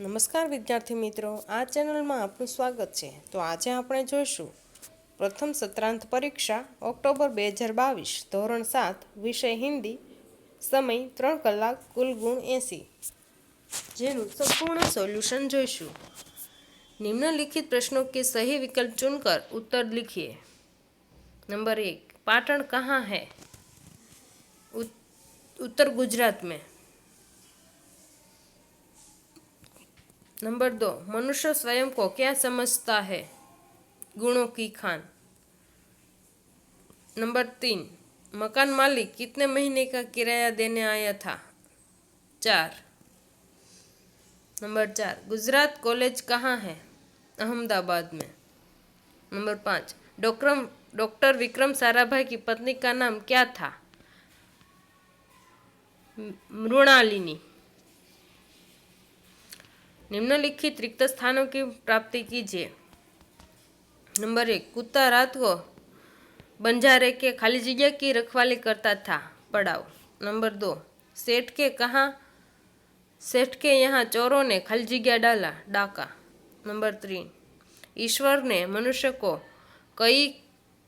નમસ્કાર વિદ્યાર્થી મિત્રો, આ ચેનલમાં આપનું સ્વાગત છે. તો આજે આપણે જોઈશું પ્રથમ સત્રાંત પરીક્ષા ઓક્ટોબર 2022 ધોરણ 7 વિષય હિન્દી, સમય 3 કલાક, કુલ ગુણ 80, જેનું સંપૂર્ણ સોલ્યુશન જોઈશું. निम्नलिखित प्रश्नों के सही विकल्प चुनकर उत्तर लिखिए. नंबर 1, पाटण कहाँ है? उत्तर गुजरात में. नंबर 2, मनुष्य स्वयं को क्या समझता है? गुणों की खान. नंबर 3, मकान मालिक कितने महीने का किराया देने आया था? 4. नंबर 4, गुजरात कॉलेज कहाँ है? अहमदाबाद में. नंबर 5, डॉक्टर विक्रम साराभाई की पत्नी का नाम क्या था? मृणालिनी. निम्नलिखित रिक्त स्थानों की प्राप्ति कीजिए. नंबर 1, कुत्ता रात को बंजारे के खाली जगह की रखवाली करता था. पड़ाव. नंबर 2, सेठ के यहाँ चोरों ने खाली जगह डाला. डाका. नंबर 3, ईश्वर ने मनुष्य को कई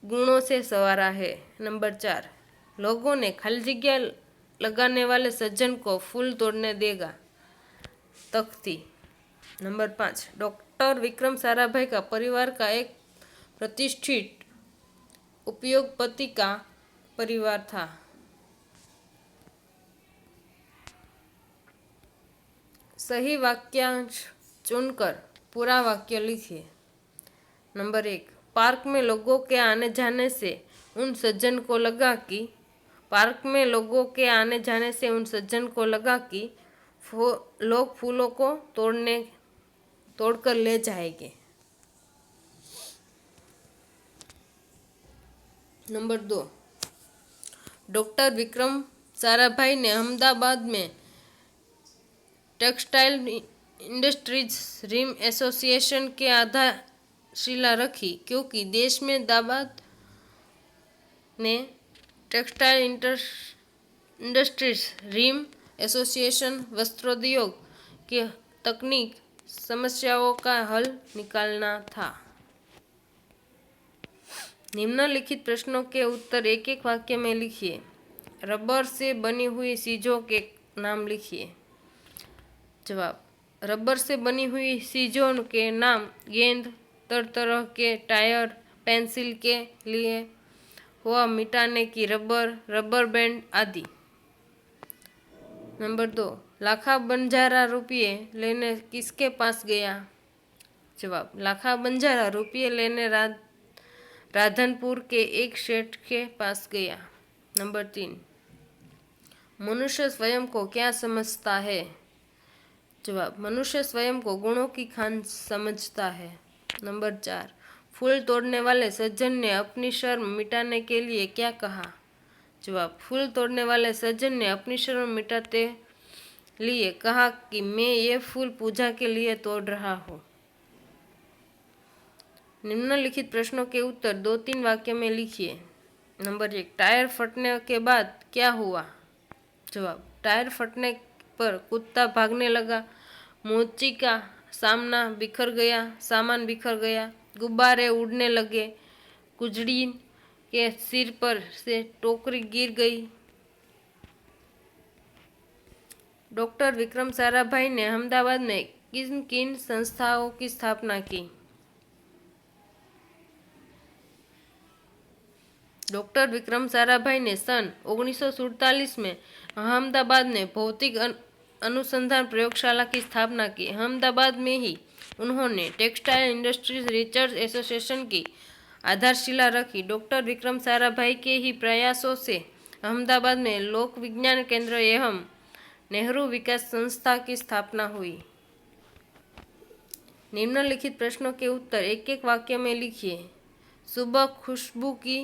गुणों से संवारा है. नंबर 4, लोगों ने खाली जगह लगाने वाले सज्जन को फूल तोड़ने देगा. तख्ती. नंबर 5, डॉक्टर विक्रम साराभाई का परिवार का एक प्रतिष्ठित उद्योगपति का परिवार था. सही वाक्यांश चुनकर पूरा वाक्य लिखिए. नंबर 1, पार्क में लोगों के आने जाने से उन सज्जन को लगा कि लोग फूलों को तोड़कर ले जाएंगे. नंबर 2, डॉक्टर विक्रम साराभाई ने अहमदाबाद में टेक्सटाइल इंडस्ट्रीज रीम एसोसिएशन की आधारशिला रखी, क्योंकि देश में दाबाद ने टेक्सटाइल इंडस्ट्रीज रीम एसोसिएशन वस्त्रोद्योग की तकनीक समस्याओं का हल निकालना था. निम्नलिखित प्रश्नों के उत्तर एक एक वाक्य में लिखिए. रबर से बनी हुई चीजों के नाम लिखिए. जवाब. रबर से बनी हुई चीजों के नाम गेंद, तरह के टायर, पेंसिल के लिए हुआ मिटाने की रबर, रबर बैंड आदि. नंबर 2, लाखा बंजारा रुपये लेने किसके पास गया? जवाब. लाखा बंजारा रुपये लेने राधनपुर के एक सेठ के पास गया. नंबर 3, मनुष्य स्वयं को क्या समझता है? जवाब. मनुष्य स्वयं को गुणों की खान समझता है. नंबर 4, फूल तोड़ने वाले सज्जन ने अपनी शर्म मिटाने के लिए क्या कहा? जवाब. फूल तोड़ने वाले सज्जन ने अपनी शर्म मिटाते लिए कहा कि मैं ये फूल पूजा के लिए तोड़ रहा हूँ. निम्नलिखित प्रश्नों के उत्तर 2-3 वाक्य में लिखिए. नंबर 1, टायर फटने के बाद क्या हुआ? जवाब. टायर फटने पर कुत्ता भागने लगा, मोची का सामान बिखर गया, गुब्बारे उड़ने लगे, कुजड़ी के सिर पर से टोकरी गिर गई. डॉक्टर विक्रम साराभाई ने अहमदाबाद में किन किन संस्थाओं की स्थापना की? डॉक्टर विक्रम साराभाई ने सन 1947 में अहमदाबाद में भौतिक अनुसंधान प्रयोगशाला की स्थापना की. अहमदाबाद में ही उन्होंने टेक्सटाइल इंडस्ट्रीज रिसर्च एसोसिएशन की आधारशिला रखी. डॉक्टर विक्रम साराभाई के ही प्रयासों से अहमदाबाद में लोक विज्ञान केंद्र एवं नेहरू विकास संस्था की स्थापना हुई. निम्नलिखित प्रश्नों के उत्तर एक एक वाक्य में लिखिए. सुबह खुशबू की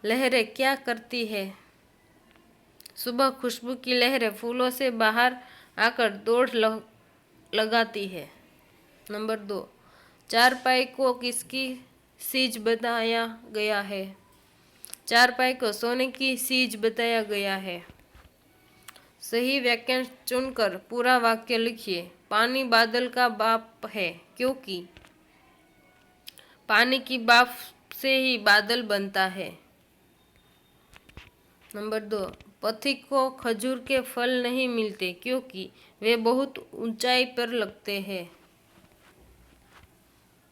लहरें क्या करती है? सुबह खुशबू की लहरें फूलों से बाहर आकर दौड़ लगाती है. नंबर 2, चारपाई को किसकी चीज बताया गया है? चारपाई को सोने की चीज बताया गया है. सही वाक्यांश चुनकर पूरा वाक्य लिखिए. पानी बादल का बाप है, क्योंकि पानी की भाप से ही बादल बनता है। नंबर 2, पथिक को खजूर के फल नहीं मिलते, क्योंकि वे बहुत ऊंचाई पर लगते हैं।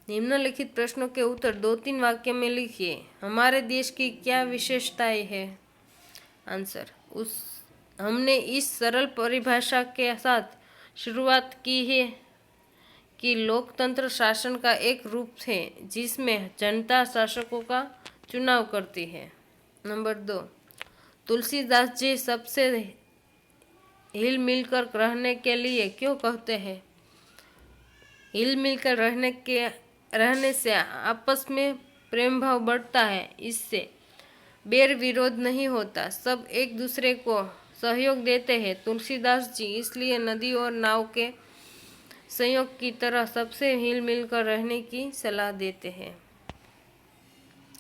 निम्नलिखित प्रश्नों के उत्तर 2-3 वाक्य में लिखिए। हमारे देश की क्या विशेषताएं है? आंसर, हमने इस सरल परिभाषा के साथ शुरुआत की है कि लोकतंत्र शासन का एक रूप है जिसमें जनता शासकों का चुनाव करती है। नंबर 2, तुलसीदास जी सबसे हिल मिलकर रहने के लिए क्यों कहते हैं? हिल मिलकर रहने से आपस में प्रेम भाव बढ़ता है, इससे बैर विरोध नहीं होता, सब एक दूसरे को सहयोग देते हैं। तुलसीदास जी इसलिए नदी और नाव के संयोग की तरह सबसे हिल मिलकर रहने की सलाह देते हैं।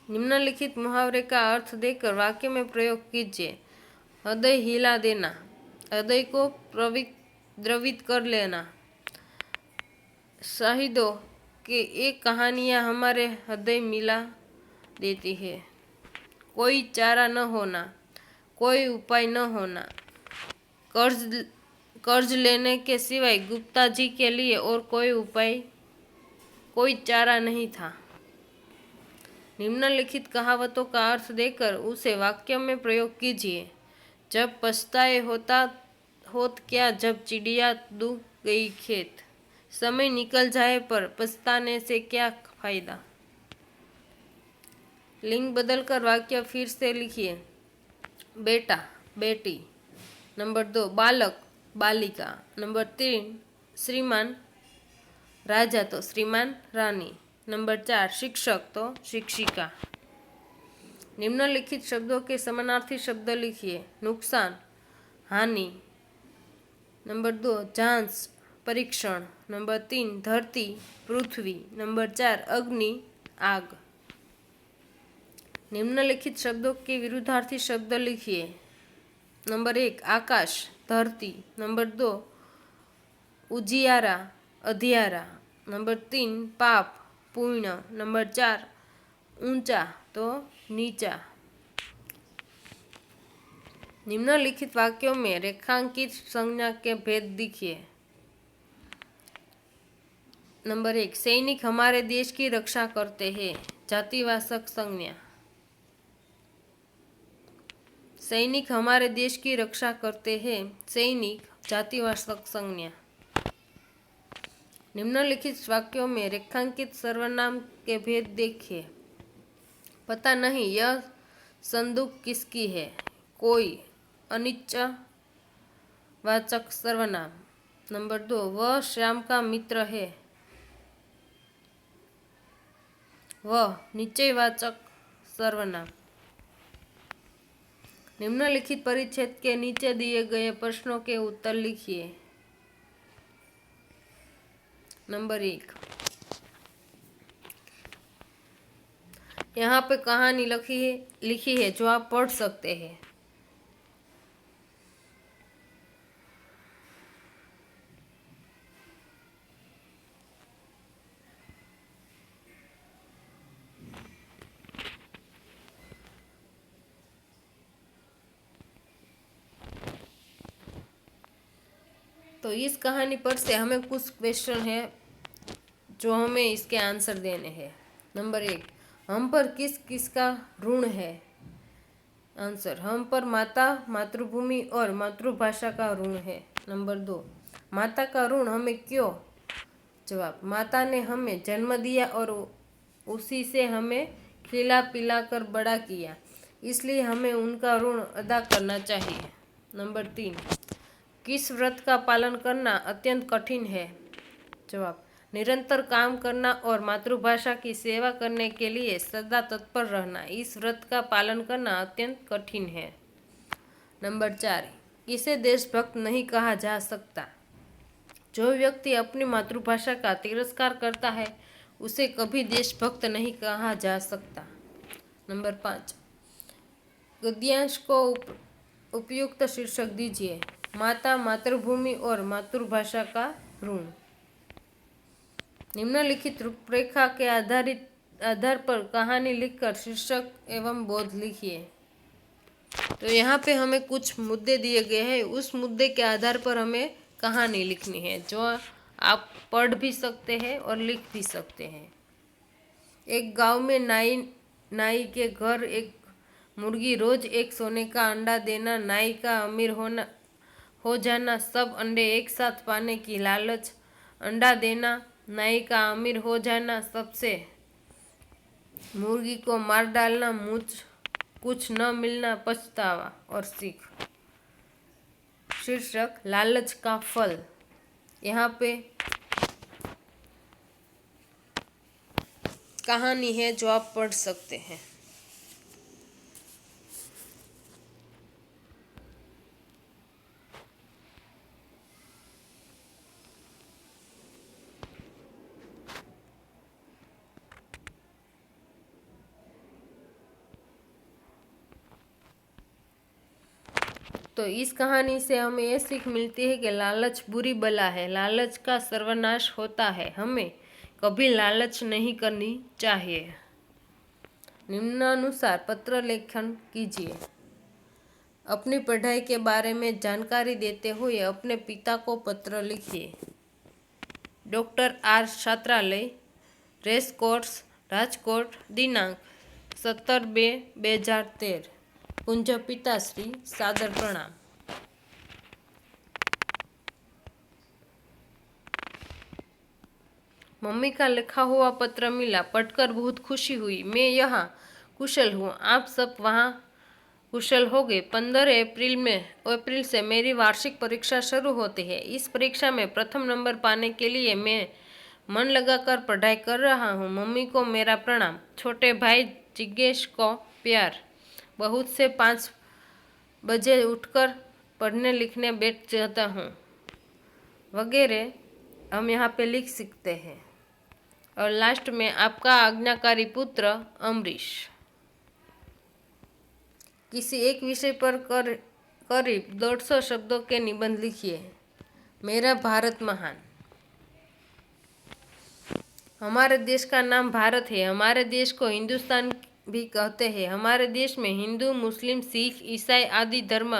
निम्नलिखित मुहावरे का अर्थ देकर वाक्य में प्रयोग कीजिए। हृदय हिला देना, हृदय को द्रवित कर लेना। शहीदों की एक कहानियाँ हमारे हृदय मिला देती है। कोई चारा न होना, कोई उपाय न होना। कर्ज लेने के सिवाय गुप्ता जी के लिए और कोई उपाय, कोई चारा नहीं था। निम्नलिखित कहावतों का अर्थ देकर उसे वाक्य में प्रयोग कीजिए। जब पछताए होत क्या, जब चिड़िया डूब गई खेत। समय निकल जाए पर पछताने से क्या फायदा। लिंग बदलकर वाक्य फिर से लिखिए। बेटा, बेटी। नंबर 2, बालक, बालिका। नंबर 3, श्रीमान, राजा तो श्रीमान, रानी। नंबर 4, शिक्षक तो शिक्षिका। निम्नलिखित शब्दों के समानार्थी शब्द लिखिए। नुकसान, हानि। नंबर 2, जांच, परीक्षण। नंबर 3, धरती, पृथ्वी। नंबर 4, अग्नि, आग। निम्नलिखित शब्दों के विरुद्धार्थी शब्द लिखिए। नंबर 1, आकाश, धरती। नंबर 2, उजियारा, अंधियारा। नंबर 3, पाप, पुण्य। नंबर 4, ऊंचा तो नीचा। निम्नलिखित वाक्यों में रेखांकित संज्ञा के भेद लिखिए। नंबर 1, सैनिक हमारे देश की रक्षा करते हैं। जातिवाचक संज्ञा। सैनिक हमारे देश की रक्षा करते हैं। सैनिक, जातिवाचक संज्ञा। निम्नलिखित वाक्यों में रेखांकित सर्वनाम के भेद देखिए। पता नहीं यह संदूक किसकी है। कोई, अनिश्चयवाचक सर्वनाम। नंबर 2, वह श्याम का मित्र है। वह, निश्चयवाचक सर्वनाम। निम्नलिखित परिच्छेद के नीचे दिए गए प्रश्नों के उत्तर लिखिए। नंबर 1, यहाँ पे कहानी लिखी है जो आप पढ़ सकते हैं। तो इस कहानी पर से हमें कुछ क्वेश्चन है जो हमें इसके आंसर देने हैं। नंबर 1, हम पर किस किस का ऋण है। आंसर, हम पर माता, मातृभूमि और मातृभाषा का ऋण है। नंबर 2, माता का ऋण हमें क्यों। जवाब, माता ने हमें जन्म दिया और उसी से हमें खिला पिला कर बड़ा किया, इसलिए हमें उनका ऋण अदा करना चाहिए। नंबर 3, किस व्रत का पालन करना अत्यंत कठिन है। जवाब, निरंतर काम करना और मातृभाषा की सेवा करने के लिए सदा तत्पर रहना, इस व्रत का पालन करना अत्यंत कठिन है। नंबर 4, इसे देशभक्त नहीं कहा जा सकता। जो व्यक्ति अपनी मातृभाषा का तिरस्कार करता है उसे कभी देशभक्त नहीं कहा जा सकता। नंबर 5, गद्यांश को उपयुक्त शीर्षक दीजिए। माता, मातृभूमि और मातृभाषा का ऋण। निम्नलिखित रूपरेखा के आधार पर कहानी लिखकर शीर्षक एवं बोध लिखिए। तो यहाँ पे हमें कुछ मुद्दे दिए गए हैं, उस मुद्दे के आधार पर हमें कहानी लिखनी है, जो आप पढ़ भी सकते हैं और लिख भी सकते हैं। एक गांव में नाई के घर एक मुर्गी, रोज एक सोने का अंडा देना, नाई का अमीर हो जाना, सब अंडे एक साथ पाने की लालच, अंडा देना, नाई का अमीर हो जाना, सबसे मुर्गी को मार डालना, कुछ न मिलना, पछतावा और सीख। शीर्षक लालच का फल। यहाँ पे कहानी है जो आप पढ़ सकते हैं। तो इस कहानी से हमें ये सीख मिलती है कि लालच बुरी बला है, लालच का सर्वनाश होता है, हमें कभी लालच नहीं करनी चाहिए। निम्नानुसार पत्र लेखन कीजिए। अपनी पढ़ाई के बारे में जानकारी देते हुए अपने पिता को पत्र लिखिए। डॉक्टर आर छात्रालय, रेस कोर्स, राजकोट, दिनांक 17/2/2013। पूज्य पिताश्री, सादर प्रणाम। मम्मी का लिखा हुआ पत्र मिला, पढ़कर बहुत खुशी हुई। मैं यहाँ कुशल हूँ, आप सब वहाँ कुशल हो गए। 15 अप्रैल से मेरी वार्षिक परीक्षा शुरू होती है। इस परीक्षा में प्रथम नंबर पाने के लिए मैं मन लगाकर पढ़ाई कर रहा हूँ। मम्मी को मेरा प्रणाम। छोटे भाई जिज्ञेश को प्यार। बहुत से 5 बजे उठकर पढ़ने लिखने बैठ जाता हूँ, वगैरह हम यहाँ पे लिख सकते हैं। और लास्ट में आपका आज्ञाकारी पुत्र अमरीश। किसी एक विषय पर करीब 150 शब्दों के निबंध लिखिए। मेरा भारत महान। हमारे देश का नाम भारत है। हमारे देश को हिंदुस्तान भी कहते हैं। हमारे देश में हिंदू, मुस्लिम, सिख, ईसाई आदि धर्म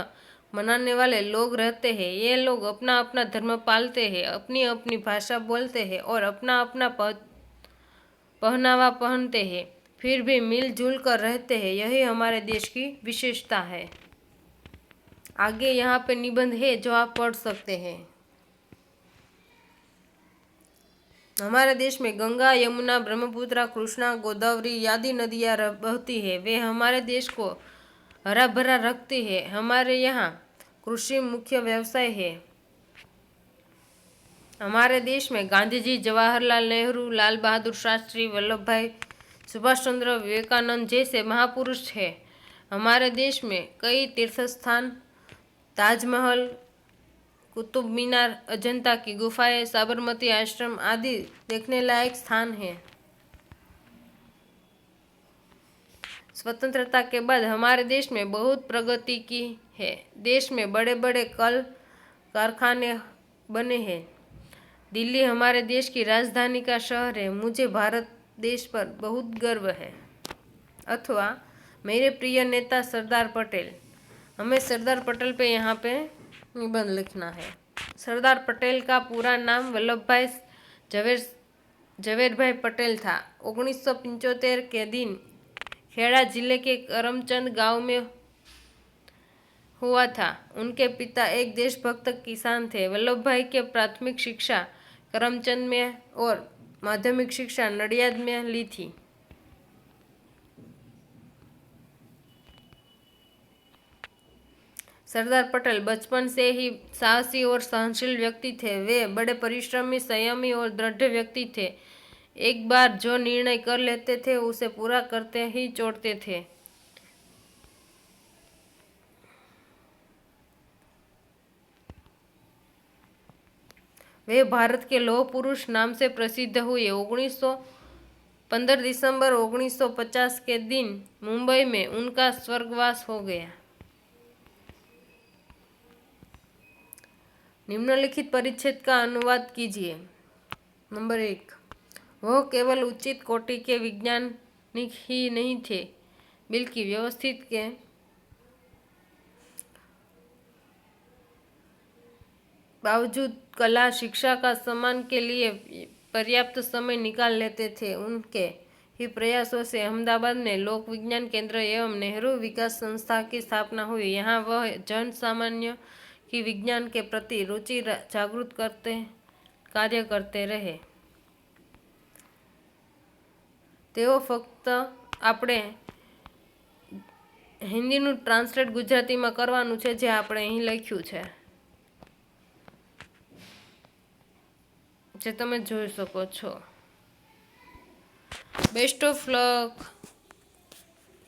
मनाने वाले लोग रहते हैं। ये लोग अपना अपना धर्म पालते हैं, अपनी अपनी भाषा बोलते हैं और अपना अपना पहनावा पहनते हैं, फिर भी मिलजुल कर रहते हैं। यही हमारे देश की विशेषता है। आगे यहाँ पे निबंध है जो आप पढ़ सकते हैं। हमारे देश में गंगा, यमुना, ब्रह्मपुत्र, कृष्णा, गोदावरी आदि नदियाँ बहती है। वे हमारे देश को हरा भरा रखती है। हमारे यहाँ कृषि मुख्य व्यवसाय है। हमारे देश में गांधी जी, जवाहरलाल नेहरू, लाल बहादुर शास्त्री, वल्लभ भाई सुभाष चंद्र विवेकानंद जैसे महापुरुष हैं। हमारे देश में कई तीर्थ स्थान, ताजमहल, कुतुब मीनार, अजंता की गुफाएं, साबरमती आश्रम आदि देखने लायक स्थान हैं। स्वतंत्रता के बाद हमारे देश में बहुत प्रगति की है। देश में बड़े बड़े कल कारखाने बने हैं। दिल्ली हमारे देश की राजधानी का शहर है। मुझे भारत देश पर बहुत गर्व है। अथवा मेरे प्रिय नेता सरदार पटेल। हमें सरदार पटेल पे यहाँ पे निबंध लिखना है। सरदार पटेल का पूरा नाम वल्लभ भाई झवेरभाई पटेल था। 1975 के दिन खेड़ा जिले के करमचंद गांव में हुआ था। उनके पिता एक देशभक्त किसान थे। वल्लभ भाई के प्राथमिक शिक्षा करमचंद में और माध्यमिक शिक्षा नडियाद में ली थी। सरदार पटेल बचपन से ही साहसी और सहनशील व्यक्ति थे। वे बड़े परिश्रमी, संयमी और दृढ़ व्यक्ति थे। एक बार जो निर्णय कर लेते थे उसे पूरा करते ही छोड़ते थे। वे भारत के लौह पुरुष नाम से प्रसिद्ध हुए। 15 दिसंबर 1950 के दिन मुंबई में उनका स्वर्गवास हो गया। निम्नलिखित परिच्छेद का अनुवाद कीजिए। नंबर 1, वह केवल उचित कोटि के वैज्ञानिक ही नहीं थे, बल्कि व्यवस्थित के बावजूद कला शिक्षा का सम्मान के लिए पर्याप्त समय निकाल लेते थे। उनके ही प्रयासों से अहमदाबाद में लोक विज्ञान केंद्र एवं नेहरू विकास संस्था की स्थापना हुई। यहाँ वह जन सामान्य की विज्ञान के प्रति रुचि जागृत करते कार्य करते रहे। તેઓ ફક્ત આપણે હિન્દીનું ટ્રાન્સલેટ ગુજરાતીમાં કરવાનું છે, જે આપણે અહીં લખ્યું છે, જે તમે જોઈ શકો છો. Best of luck.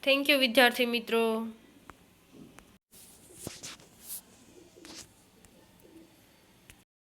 Thank you વિદ્યાર્થી મિત્રો.